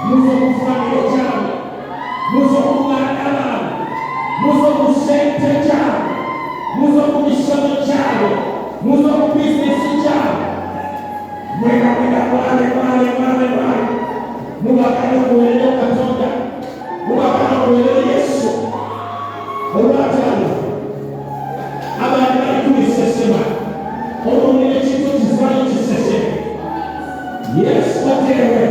muzo ku famire kyawe, muzo ku baana baabwe, muzo ku ssente kyawe, muzo ku misomo kyawe, muzo ku bizinesi kyawe. Mwena mwale mubagana okuweerera Katonda, mubagana okuweerera Yesu. Olwataano abantu bali ku bisesema, olwomulira ekintu kizibayo kiseseme. Yesu wateewe